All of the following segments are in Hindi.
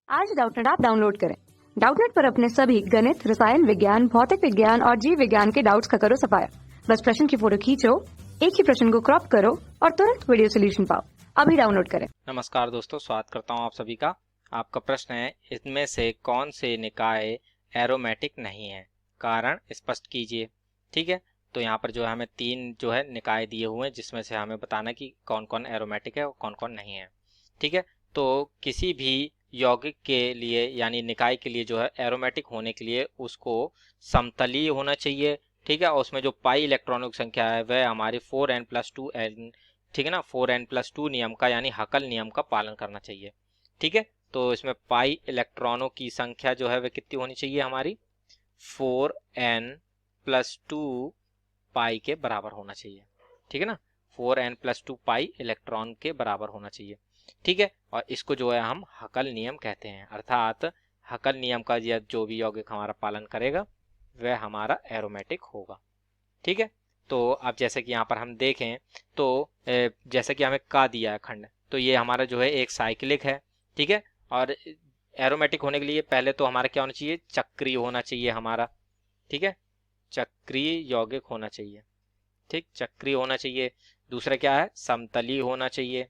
आज डाउटनेट ऐप डाउनलोड करें। डाउटनेट पर अपने सभी गणित, रसायन विज्ञान, भौतिक विज्ञान और जीव विज्ञान के डाउट्स का करो सफाया। बस प्रश्न की फोटो खींचो, एक ही प्रश्न को क्रॉप करो और तुरंत वीडियो सोल्यूशन पाओ। अभी डाउनलोड करें। नमस्कार दोस्तों, स्वागत करता हूं आप सभी का। आपका प्रश्न है, इनमें से कौन से निकाय एरोमेटिक नहीं है, कारण स्पष्ट कीजिए। ठीक है, तो यहाँ पर जो है हमें तीन जो है निकाय दिए हुए हैं, जिसमें से हमें बताना कि कौन कौन एरोमेटिक है और कौन कौन नहीं है। ठीक है, तो किसी भी यौगिक के लिए यानी निकाय के लिए जो है एरोमेटिक होने के लिए उसको समतलीय होना चाहिए। ठीक है, और उसमें जो पाई इलेक्ट्रॉनों की संख्या है वह हमारी 4n+2n, ठीक है ना, 4n+2 नियम का यानी हकल नियम का पालन करना चाहिए। ठीक है, तो इसमें पाई इलेक्ट्रॉनों की संख्या जो है वह कितनी होनी चाहिए, हमारी 4n+2 पाई के बराबर होना चाहिए। ठीक है ना, 4n+2 पाई इलेक्ट्रॉन के बराबर होना चाहिए। ठीक है, और इसको जो है हम हकल नियम कहते हैं, अर्थात हकल नियम का जो भी यौगिक हमारा पालन करेगा वह हमारा एरोमेटिक होगा। ठीक है, तो अब जैसे कि यहाँ पर हम देखें तो जैसे कि हमें का दिया है खंड, तो ये हमारा जो है एक साइक्लिक है। ठीक है, और एरोमेटिक होने के लिए पहले तो हमारा क्या होना चाहिए, चक्रीय होना चाहिए हमारा। ठीक है, चक्रीय यौगिक होना चाहिए। ठीक, चक्रीय होना चाहिए। दूसरा क्या है, समतलीय होना चाहिए।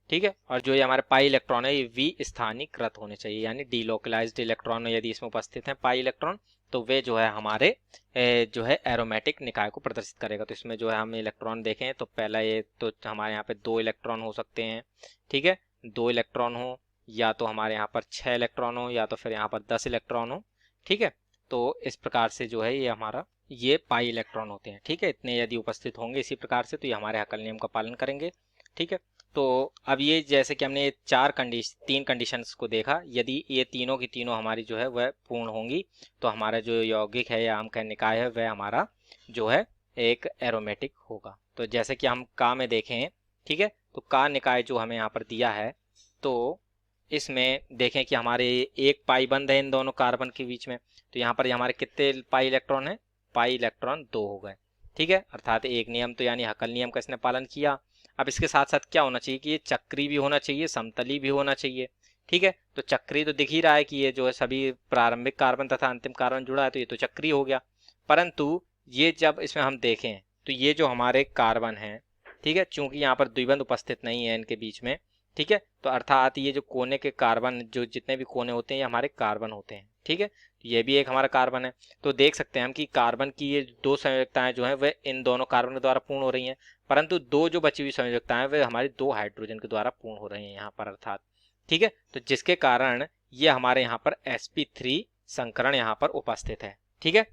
ठीक है, और जो ये हमारे पाई इलेक्ट्रॉन है ये वी स्थानीकृत होने चाहिए, यानी डीलोकलाइज्ड इलेक्ट्रॉन यदि इसमें उपस्थित है पाई इलेक्ट्रॉन, तो वे जो है हमारे जो है एरोमेटिक निकाय को प्रदर्शित करेगा। तो इसमें जो है हम इलेक्ट्रॉन देखें तो पहला ये तो हमारे यहाँ पे 2 इलेक्ट्रॉन हो सकते हैं। ठीक है, 2 इलेक्ट्रॉन हो, या तो हमारे यहाँ पर 6 इलेक्ट्रॉन हो, या तो फिर यहाँ पर 10 इलेक्ट्रॉन हो। ठीक है, तो इस प्रकार से जो है ये हमारा ये पाई इलेक्ट्रॉन होते हैं। ठीक है, इतने यदि उपस्थित होंगे इसी प्रकार से तो ये हमारे हकल नियम का पालन करेंगे। ठीक है, तो अब ये जैसे कि हमने तीन कंडीशंस को देखा, यदि ये तीनों की तीनों हमारी जो है वह पूर्ण होंगी तो हमारा जो यौगिक है या हम कहें निकाय है वह हमारा जो है एक एरोमेटिक होगा। तो जैसे कि हम का में देखें, ठीक है, तो का निकाय जो हमें यहाँ पर दिया है, तो इसमें देखें कि हमारे एक पाई बंद है इन दोनों कार्बन के बीच में, तो यहाँ पर हमारे कितने पाई इलेक्ट्रॉन है, पाई इलेक्ट्रॉन 2 हो गए। ठीक है, अर्थात एक नियम तो यानी हकल नियम का इसने पालन किया। अब इसके साथ साथ क्या होना चाहिए कि ये चक्री भी होना चाहिए, समतली भी होना चाहिए। ठीक है, तो चक्री तो दिख ही रहा है कि ये जो है सभी प्रारंभिक कार्बन तथा अंतिम कार्बन जुड़ा है, तो ये तो चक्री हो गया। परंतु ये जब इसमें हम देखें तो ये जो हमारे कार्बन हैं, ठीक है, चूंकि यहाँ पर द्विबंध उपस्थित नहीं है इनके बीच में, ठीक है, तो अर्थात ये जो कोने के कार्बन, जो जितने भी कोने होते हैं ये हमारे कार्बन होते हैं। ठीक है, तो ये भी एक हमारा कार्बन है। तो देख सकते हैं हम कि कार्बन की ये 2 संयोजकताएं जो हैं वह इन दोनों कार्बन के द्वारा पूर्ण हो रही हैं, परंतु 2 जो बची हुई संयोजकताएं वे हमारी 2 हाइड्रोजन के द्वारा पूर्ण हो रही हैं यहाँ पर, अर्थात। ठीक है, तो जिसके कारण ये हमारे यहाँ पर sp3 संकरण यहाँ पर उपस्थित है। ठीक है,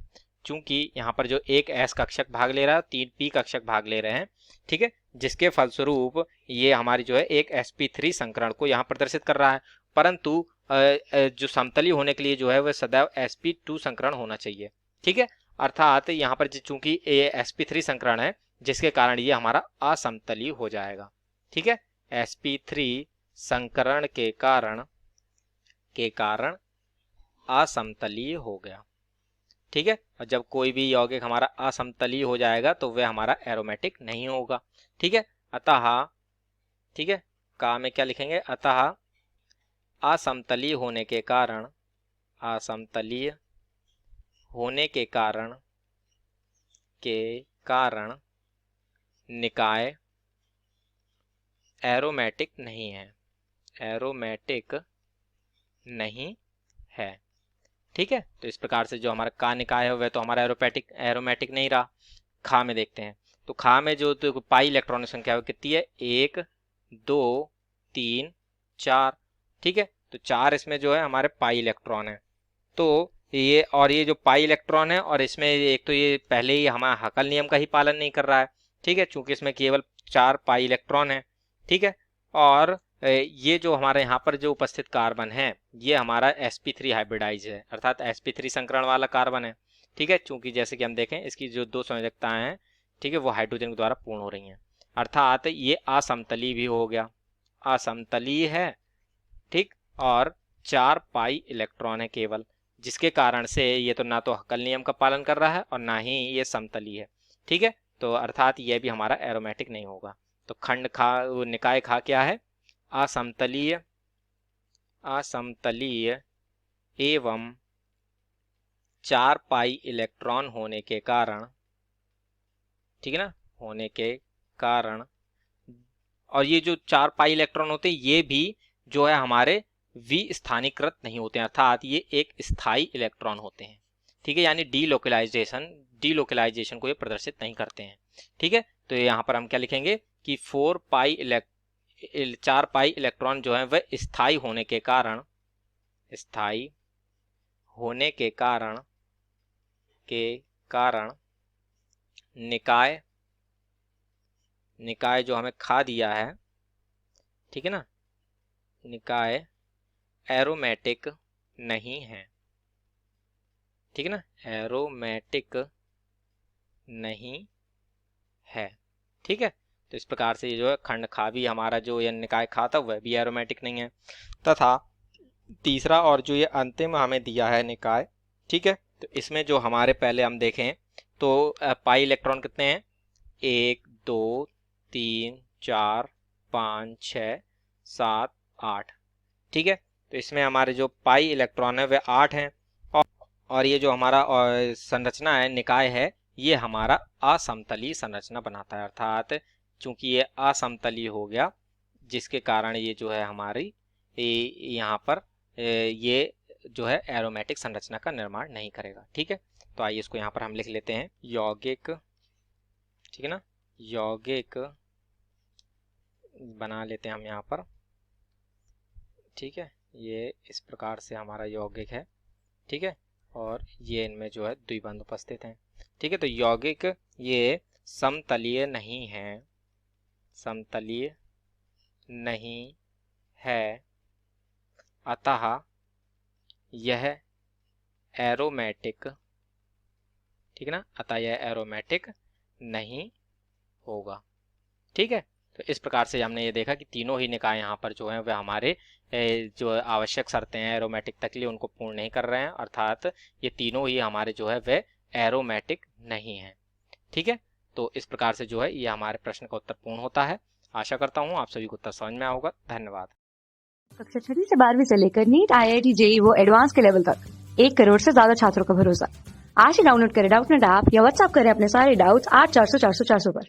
चूंकि यहाँ पर जो एक s कक्षक भाग ले रहा है, 3 p कक्षक भाग ले रहे हैं। ठीक है, जिसके फलस्वरूप ये हमारी जो है एक sp3 संकरण को यहाँ प्रदर्शित कर रहा है, परंतु जो समतली होने के लिए जो है वह सदैव sp2 संकरण होना चाहिए। ठीक है, अर्थात यहाँ पर चूंकि ये sp3 संकरण है जिसके कारण ये हमारा असमतली हो जाएगा। ठीक है, sp3 संकरण के कारण असमतलीय हो गया। ठीक है, और जब कोई भी यौगिक हमारा असमतलीय हो जाएगा तो वह हमारा एरोमेटिक नहीं होगा। ठीक है, अतः, ठीक है, का में क्या लिखेंगे, अतः असमतलीय होने के कारण, असमतलीय होने के कारण निकाय एरोमेटिक नहीं है, एरोमेटिक नहीं है। ठीक है, तो इस प्रकार से जो हमारा का निकाय है वह तो हमारा एरोमेटिक नहीं रहा। खा में देखते हैं, तो खा में जो तो पाई इलेक्ट्रॉन की संख्या कितनी है, 1 2 3 4। ठीक है, तो 4 इसमें जो है हमारे पाई इलेक्ट्रॉन है। तो ये और ये जो पाई इलेक्ट्रॉन है, और इसमें एक तो ये पहले ही हमारा हकल नियम का ही पालन नहीं कर रहा है। ठीक है, चूंकि इसमें केवल 4 पाई इलेक्ट्रॉन है। ठीक है, और ये जो हमारे यहाँ पर जो उपस्थित कार्बन है ये हमारा sp3 हाइब्रिडाइज है, अर्थात sp3 संकरण वाला कार्बन है। ठीक है, चूंकि जैसे कि हम देखें इसकी जो 2 संयोजकताएं हैं, ठीक है, वो हाइड्रोजन के द्वारा पूर्ण हो रही हैं, अर्थात ये असमतली भी हो गया, असमतली है। ठीक, और 4 पाई इलेक्ट्रॉन है केवल, जिसके कारण से ये तो ना तो हकल नियम का पालन कर रहा है और ना ही ये समतली है। ठीक है, तो अर्थात ये भी हमारा एरोमेटिक नहीं होगा। तो खंड खा, निकाय खा क्या है, असमतलीय, असमतलीय एवं 4 पाई इलेक्ट्रॉन होने के कारण, ठीक है ना, होने के कारण, और ये जो 4 पाई इलेक्ट्रॉन होते हैं ये भी जो है हमारे विस्थानीकृत नहीं होते हैं, अर्थात ये एक स्थायी इलेक्ट्रॉन होते हैं, ठीक है, यानी डीलोकलाइजेशन को ये प्रदर्शित नहीं करते हैं, ठीक है। तो यहाँ पर हम क्या लिखेंगे कि 4 पाई इलेक्ट्रॉन जो है वह स्थायी होने के कारण निकाय जो हमें खा दिया है, ठीक है ना, निकाय एरोमेटिक नहीं है, ठीक है ना, एरोमेटिक नहीं है, ठीक है। तो इस प्रकार से ये जो है खंड खा भी हमारा जो ये निकाय खा था वह भी एरोमेटिक नहीं है। तथा तीसरा और जो ये अंतिम हमें दिया है निकाय, ठीक है, तो इसमें जो हमारे पहले हम देखें तो पाई इलेक्ट्रॉन कितने हैं, 1 2 3 4 5 6 7 8, ठीक है। तो इसमें हमारे जो पाई इलेक्ट्रॉन है वह 8 हैं, और ये जो हमारा संरचना है, निकाय है, ये हमारा असमतलीय संरचना बनाता है, अर्थात चूंकि ये असमतलीय हो गया जिसके कारण ये जो है हमारी यहाँ पर ये जो है एरोमेटिक संरचना का निर्माण नहीं करेगा, ठीक है। तो आइए इसको यहाँ पर हम लिख लेते हैं यौगिक, ठीक है ना, यौगिक बना लेते हैं हम यहाँ पर, ठीक है। ये इस प्रकार से हमारा यौगिक है, ठीक है, और ये इनमें जो है द्विबंध उपस्थित हैं, ठीक है। तो यौगिक ये समतलीय नहीं है, समतलीय नहीं है, अतः यह एरोमेटिक, ठीक है ना, अतः यह एरोमेटिक नहीं होगा, ठीक है। तो इस प्रकार से हमने ये देखा कि तीनों ही निकाय यहाँ पर जो है वह हमारे जो आवश्यक शर्तें हैं एरोमेटिक तक के लिए उनको पूर्ण नहीं कर रहे हैं, अर्थात ये तीनों ही हमारे जो है वह एरोमेटिक नहीं है, ठीक है। तो इस प्रकार से जो है ये हमारे प्रश्न का उत्तर पूर्ण होता है। आशा करता हूँ आप सभी को उत्तर समझ में आया होगा। धन्यवाद। कक्षा 6 से 12वीं से लेकर नीट, IIT, JEE वो एडवांस के लेवल तक 1 करोड़ से ज्यादा छात्रों का भरोसा। आज ही डाउनलोड करें डाउटनेट ऐप या व्हाट्सएप करें अपने सारे डाउट्स 8400 400 400 पर।